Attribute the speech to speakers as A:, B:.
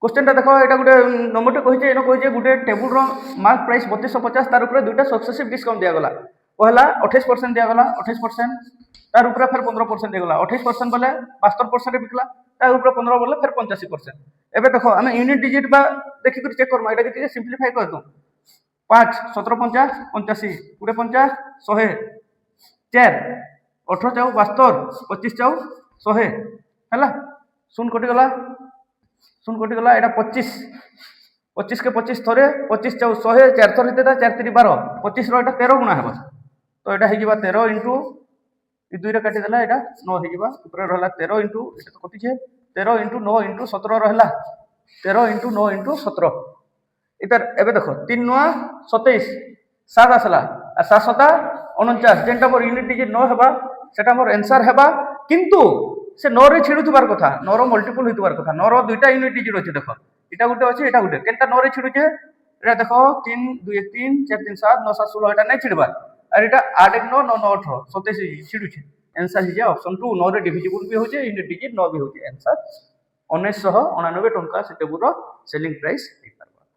A: क्वेश्चनटा देख ये गोटे नंबरटे कही एन कही गोटे टेबुल मार्क प्राइस 3250 तार ऊपर दुईटा सक्सेसिव डिस्काउंट दिगला पहला 28% दिगला 28% तार ऊपर फिर 15% दिगला 28% बोले 72% बिकला तार ऊपर 15 बोले फिर 85%। एबे देखो आम यूनिट डिजिट बा देखिक चेक करमा ये किसी सिंप्लीफाई कर दूँ 5 17 50 85 20 50 100 4 18 चाउ 72 25 चाउ 100 है शून्य कटिगला शून्य कटिगला यहाँ 25 25 के 25 थरे 25 चाउ 100 4 थर होता 4 3 12 25 रो 13 गुणा है तो यहाँ हो 13 इंटू दुई काटिदेला यहाँ 9 होपर रहा 13 इंटू ये तो कटिछे 13 इंटू 9 इंटू 17 रहा 13 इंटू 9 इंटू 17 इधर एबे देखो 3 नुआ 27 7 आसला 7 7 49 जेनटा मोर यूनिट डिजिट 9 हेबा सेटा मोर आंसर हेबा किंतु से 9 रे छिड़ुथबार कथा 9 रो मल्टीपल होइतबार कथा 9 रो दुईटा यूनिट डिजिट अछि देखो इटा गुटे अछि इटा गुटे केनटा 9 रे छिड़ुचे एटा देखो 3 2 1 3 4 3 7 9 7 16 एटा नै छिड़बार और इटा 8 1 9 9 9 18 27 छिड़ुचे आंसर हिजे ऑप्शन 2 9 रे डिविजिबल भी होचे यूनिट डिजिट 9 भी होचे आंसर 1999 टंका से टेबुल रो सेलिंग प्राइस